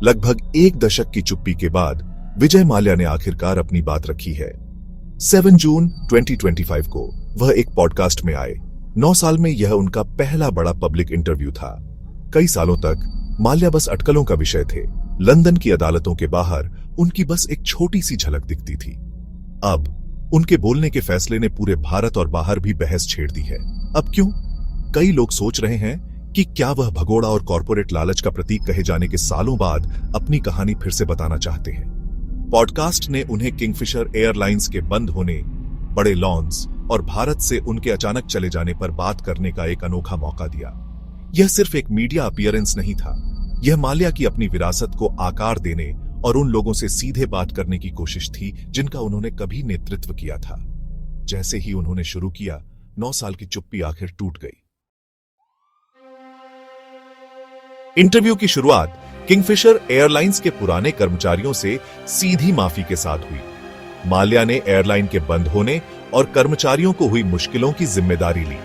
लगभग एक दशक की चुप्पी के बाद विजय माल्या ने आखिरकार अपनी बात रखी है। 7 जून 2025 को वह एक पॉडकास्ट में आए। 9 साल में यह उनका पहला बड़ा पब्लिक इंटरव्यू था। कई सालों तक माल्या बस अटकलों का विषय थे। लंदन की अदालतों के बाहर उनकी बस एक छोटी सी झलक दिखती थी। अब उनके बोलने के फैसले ने पूरे भारत और बाहर भी बहस छेड़ दी है। अब क्यों? कई लोग सोच रहे हैं कि क्या वह भगोड़ा और कॉर्पोरेट लालच का प्रतीक कहे जाने के सालों बाद अपनी कहानी फिर से बताना चाहते हैं। पॉडकास्ट ने उन्हें किंगफिशर एयरलाइंस के बंद होने, बड़े लॉन्स और भारत से उनके अचानक चले जाने पर बात करने का एक अनोखा मौका दिया। यह सिर्फ एक मीडिया अपीयरेंस नहीं था, यह माल्या की अपनी विरासत को आकार देने और उन लोगों से सीधे बात करने की कोशिश थी जिनका उन्होंने कभी नेतृत्व किया था। जैसे ही उन्होंने शुरू किया, 9 साल की चुप्पी आखिर टूट गई। इंटरव्यू की शुरुआत किंगफिशर एयरलाइंस के पुराने कर्मचारियों से सीधी माफी के साथ हुई। माल्या ने एयरलाइन के बंद होने और कर्मचारियों को हुई मुश्किलों की जिम्मेदारी ली।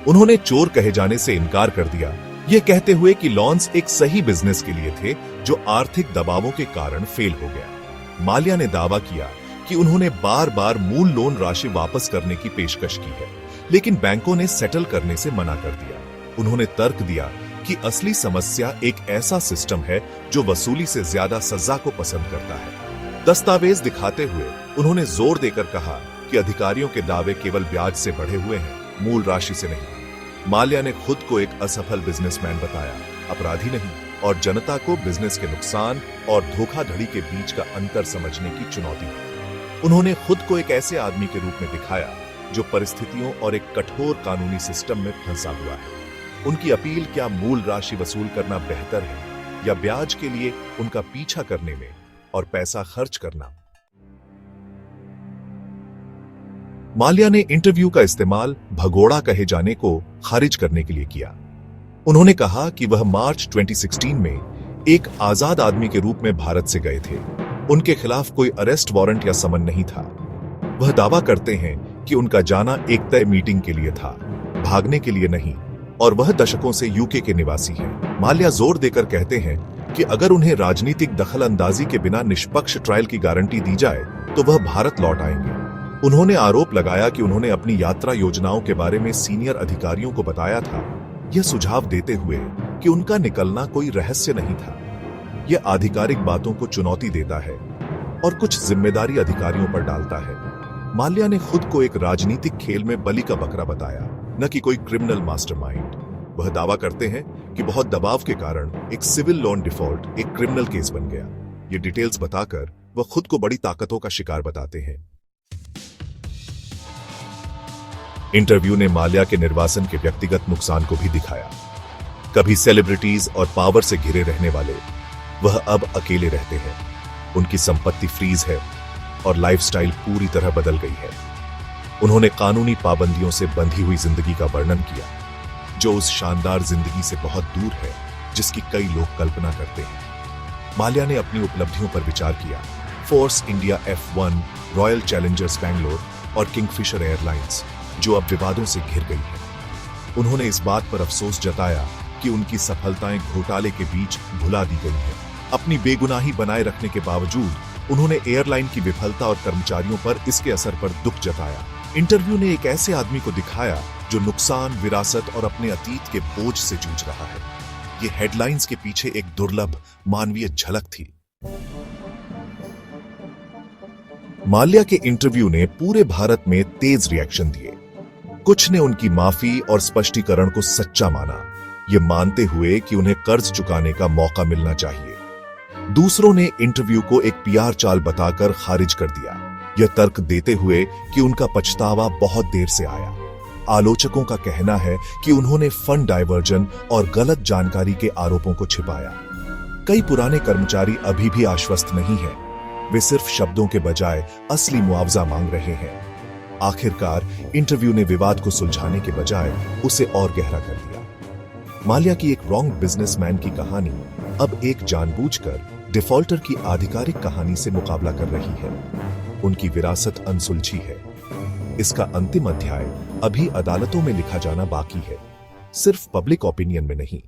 उन्होंने चोर कहे जाने से इनकार कर दिया, यह कहते हुए कि लॉन्स एक सही बिजनेस के लिए थे जो आर्थिक दबावों के कारण फेल हो गया। माल्या ने दावा किया कि उन्होंने बार बार मूल लोन राशि वापस करने की पेशकश की है, लेकिन बैंकों ने सेटल करने से मना कर दिया। उन्होंने तर्क दिया कि असली समस्या एक ऐसा सिस्टम है जो वसूली से ज्यादा सजा को पसंद करता है। दस्तावेज दिखाते हुए उन्होंने जोर देकर कहा कि अधिकारियों के दावे केवल ब्याज से बढ़े हुए हैं, मूल राशि से नहीं। माल्या ने खुद को एक असफल बिजनेसमैन बताया, अपराधी नहीं, और जनता को बिजनेस के नुकसान और धोखाधड़ी के बीच का अंतर समझने की चुनौती दी। उन्होंने खुद को एक ऐसे आदमी के रूप में दिखाया जो परिस्थितियों और एक कठोर कानूनी सिस्टम में फंसा हुआ है। उनकी अपील, क्या मूल राशि वसूल करना बेहतर है या ब्याज के लिए उनका पीछा करने में और पैसा खर्च करना? माल्या ने इंटरव्यू का इस्तेमाल भगोड़ा कहे जाने को खारिज करने के लिए किया। उन्होंने कहा कि वह मार्च 2016 में एक आजाद आदमी के रूप में भारत से गए थे। उनके खिलाफ कोई अरेस्ट वारंट या समन नहीं था। वह दावा करते हैं कि उनका जाना एक तय मीटिंग के लिए था, भागने के लिए नहीं, और वह दशकों से यूके के निवासी हैं। माल्या जोर देकर कहते हैं कि अगर उन्हें राजनीतिक दखल अंदाजी के बिना निष्पक्ष ट्रायल की गारंटी दी जाए तो वह भारत लौट आएंगे। उन्होंने आरोप लगाया कि उन्होंने अपनी यात्रा योजनाओं के बारे में सीनियर अधिकारियों को बताया था, यह सुझाव देते हुए कि उनका निकलना कोई रहस्य नहीं था। यह आधिकारिक बातों को चुनौती देता है और कुछ जिम्मेदारी अधिकारियों पर डालता है। माल्या ने खुद को एक राजनीतिक खेल में बलि का बकरा बताया, न कि कोई क्रिमिनल मास्टरमाइंड। वह दावा करते हैं कि बहुत दबाव के कारण एक सिविल लोन डिफॉल्ट एक क्रिमिनल केस बन गया। ये डिटेल्स बताकर वह खुद को बड़ी ताकतों का शिकार बताते हैं। इंटरव्यू ने माल्या के निर्वासन के व्यक्तिगत नुकसान को भी दिखाया। कभी सेलिब्रिटीज और पावर से घिरे रहने वाले, वह अब अकेले रहते हैं। उनकी संपत्ति फ्रीज है और लाइफस्टाइल पूरी तरह बदल गई है। उन्होंने कानूनी पाबंदियों से बंधी हुई जिंदगी का वर्णन किया, जो उस शानदार जिंदगी से बहुत दूर है जिसकी कई लोग कल्पना करते हैं। माल्या ने अपनी उपलब्धियों पर विचार किया, force India F1, royal Challengers Bangalore और किंगफिशर एयरलाइंस, जो अब विवादों से घिर गई है। उन्होंने इस बात पर अफसोस जताया कि उनकी सफलताएं घोटाले के बीच भुला दी गई हैं। अपनी बेगुनाही बनाए रखने के बावजूद उन्होंने एयरलाइन की विफलता और कर्मचारियों पर इसके असर पर दुख जताया। इंटरव्यू ने एक ऐसे आदमी को दिखाया जो नुकसान, विरासत और अपने अतीत के बोझ से जूझ रहा है। ये हेडलाइंस के पीछे एक दुर्लभ मानवीय झलक थी। माल्या के इंटरव्यू ने पूरे भारत में तेज रिएक्शन दिए। कुछ ने उनकी माफी और स्पष्टीकरण को सच्चा माना, ये मानते हुए कि उन्हें कर्ज चुकाने का मौका मिलना चाहिए। दूसरों ने इंटरव्यू को एक पीआर चाल बताकर खारिज कर दिया, यह तर्क देते हुए कि उनका पछतावा बहुत देर से आया। आलोचकों का कहना है कि उन्होंने फंड डायवर्जन और गलत जानकारी के आरोपों को छिपाया। कई पुराने कर्मचारी अभी भी आश्वस्त नहीं हैं, वे सिर्फ शब्दों के बजाय असली मुआवजा मांग रहे हैं। आखिरकार इंटरव्यू ने विवाद को सुलझाने के बजाय उसे और गहरा कर दिया। माल्या की एक रॉन्ग बिजनेसमैन की कहानी अब एक जानबूझकर डिफॉल्टर की आधिकारिक कहानी से मुकाबला कर रही है। उनकी विरासत अनसुलझी है। इसका अंतिम अध्याय अभी अदालतों में लिखा जाना बाकी है, सिर्फ पब्लिक ओपिनियन में नहीं।